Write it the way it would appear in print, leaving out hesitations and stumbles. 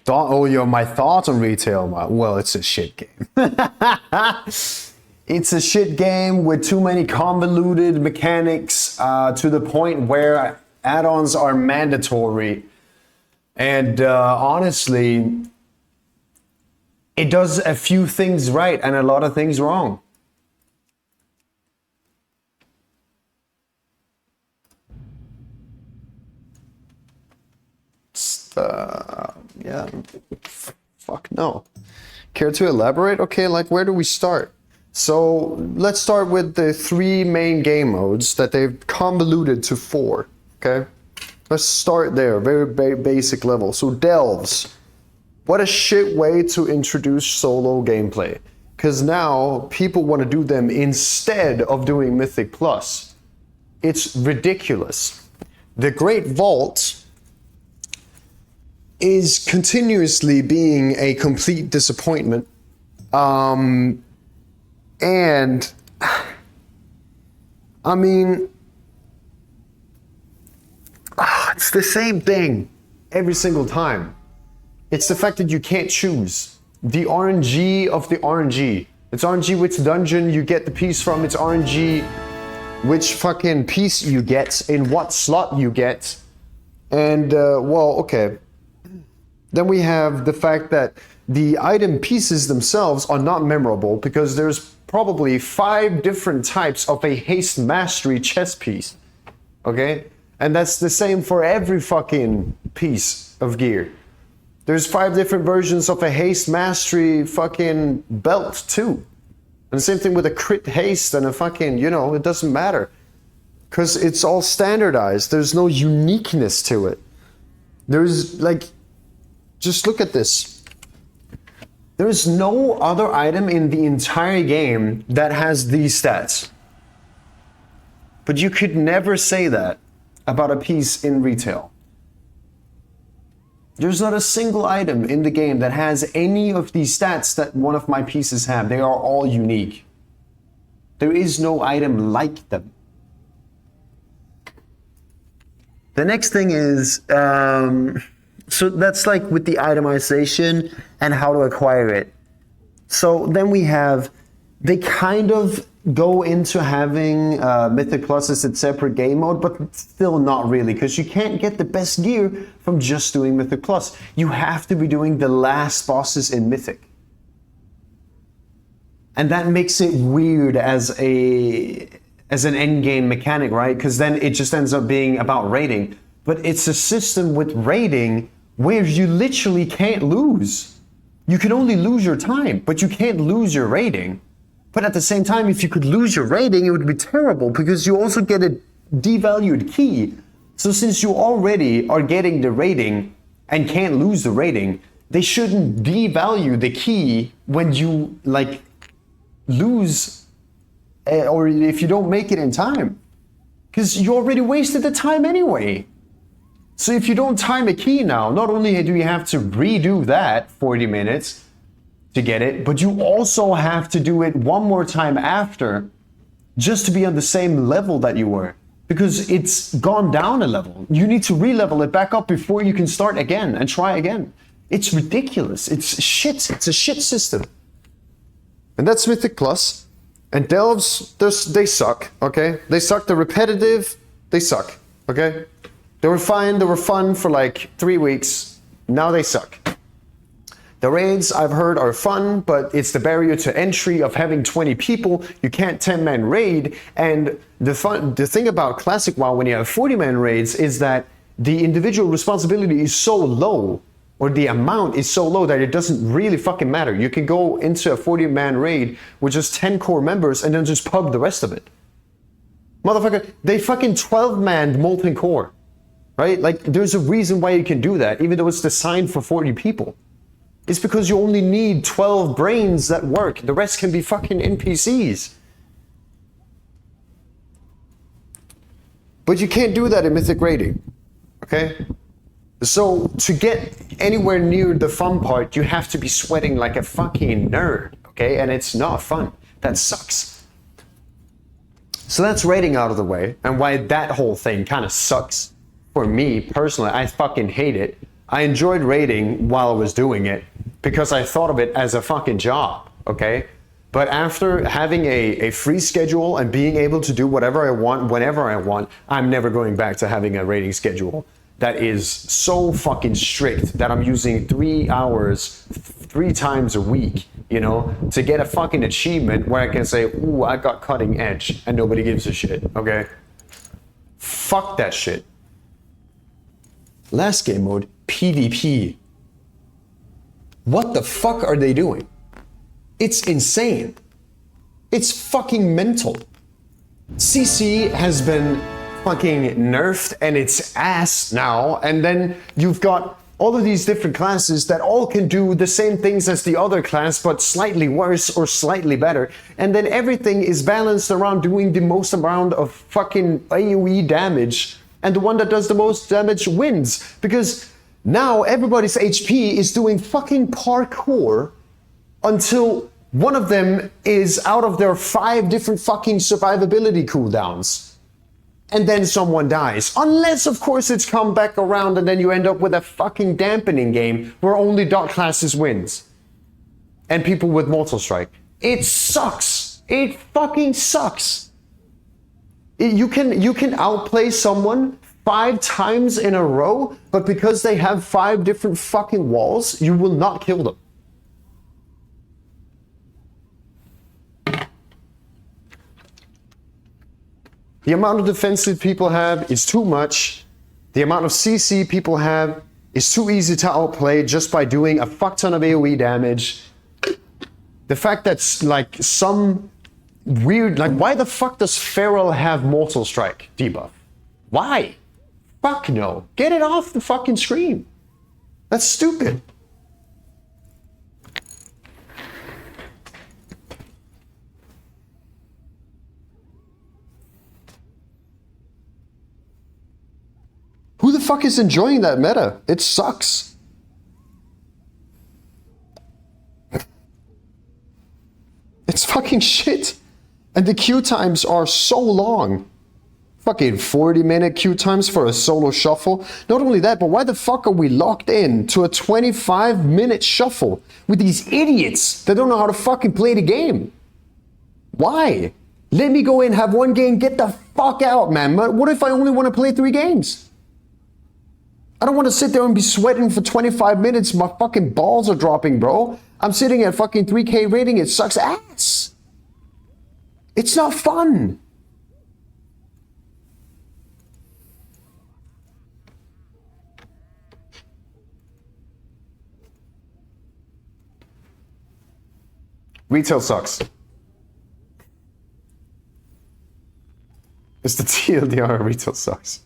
Oh, my thoughts on retail. Well, it's a shit game. It's a shit game with too many convoluted mechanics to the point where add-ons are mandatory. And honestly, it does a few things right and a lot of things wrong. Yeah, fuck no. Care to elaborate? Okay, like where do we start? So let's start with the 3 main game modes that they've convoluted to 4, okay? Let's start there, very basic level. So delves. What a shit way to introduce solo gameplay. Because now people want to do them instead of doing Mythic Plus. It's ridiculous. The Great Vault is continuously being a complete disappointment. And I mean, it's the same thing every single time. It's the fact that you can't choose. The RNG of the RNG. It's RNG which dungeon you get the piece from. It's RNG which fucking piece you get, in what slot you get. And, well, okay. Then we have the fact that the item pieces themselves are not memorable because there's probably 5 different types of a haste mastery chess piece. Okay? And that's the same for every fucking piece of gear. There's 5 different versions of a haste mastery fucking belt too. And the same thing with a crit haste and a fucking, you know, it doesn't matter. Because it's all standardized. There's no uniqueness to it. There's like, just look at this. There is no other item in the entire game that has these stats. But you could never say that about a piece in retail. There's not a single item in the game that has any of these stats that one of my pieces have. They are all unique. There is no item like them. The next thing is, so that's like with the itemization and how to acquire it. So then we have, they kind of go into having Mythic Plus as its separate game mode, but still not really, because you can't get the best gear from just doing Mythic Plus. You have to be doing the last bosses in Mythic. And that makes it weird as an end game mechanic, right? Because then it just ends up being about raiding. But it's a system with raiding where you literally can't lose. You can only lose your time, but you can't lose your rating. But at the same time, if you could lose your rating, it would be terrible because you also get a devalued key. So since you already are getting the rating and can't lose the rating, they shouldn't devalue the key when you like lose or if you don't make it in time. Because you already wasted the time anyway. So if you don't time a key now, not only do you have to redo that 40 minutes to get it, but you also have to do it one more time after just to be on the same level that you were. Because it's gone down a level. You need to re-level it back up before you can start again and try again. It's ridiculous. It's shit. It's a shit system. And that's Mythic Plus. And Delves, they suck, okay? They suck. They're repetitive. They suck, okay? They were fine, they were fun for like 3 weeks. Now they suck. The raids I've heard are fun, but it's the barrier to entry of having 20 people. You can't 10-man raid. And the thing about Classic WoW when you have 40-man raids is that the individual responsibility is so low, or the amount is so low that it doesn't really fucking matter. You can go into a 40-man raid with just 10 core members and then just pub the rest of it. Motherfucker, they fucking 12-manned Molten Core. Right? Like, there's a reason why you can do that, even though it's designed for 40 people. It's because you only need 12 brains that work. The rest can be fucking NPCs. But you can't do that in Mythic Raiding. Okay? So, to get anywhere near the fun part, you have to be sweating like a fucking nerd. Okay? And it's not fun. That sucks. So that's raiding out of the way, and why that whole thing kind of sucks. For me, personally, I fucking hate it. I enjoyed raiding while I was doing it because I thought of it as a fucking job, okay? But after having a free schedule and being able to do whatever I want, whenever I want, I'm never going back to having a raiding schedule that is so fucking strict that I'm using 3 hours 3 times a week, you know, to get a fucking achievement where I can say, ooh, I got cutting edge, and nobody gives a shit, okay? Fuck that shit. Last game mode, PvP. What the fuck are they doing? It's insane. It's fucking mental. CC has been fucking nerfed and it's ass now, and then you've got all of these different classes that all can do the same things as the other class but slightly worse or slightly better, and then everything is balanced around doing the most amount of fucking AoE damage, and the one that does the most damage wins, because now everybody's HP is doing fucking parkour until one of them is out of their 5 different fucking survivability cooldowns. And then someone dies. Unless, of course, it's come back around and then you end up with a fucking dampening game where only dot classes wins. And people with Mortal Strike. It sucks. It fucking sucks. You can outplay someone 5 times in a row, but because they have 5 different fucking walls, you will not kill them. The amount of defensive people have is too much. The amount of CC people have is too easy to outplay just by doing a fuck ton of AoE damage. The fact that like some weird, like why the fuck does Feral have Mortal Strike debuff? Why? Fuck no. Get it off the fucking screen. That's stupid. Who the fuck is enjoying that meta? It sucks. It's fucking shit. And the queue times are so long. Fucking 40-minute queue times for a solo shuffle. Not only that, but why the fuck are we locked in to a 25-minute shuffle with these idiots that don't know how to fucking play the game? Why? Let me go in, have one game, get the fuck out, man. What if I only want to play 3 games? I don't want to sit there and be sweating for 25 minutes. My fucking balls are dropping, bro. I'm sitting at fucking 3K rating. It sucks ass. It's not fun. Retail sucks. It's the TLDR, retail sucks.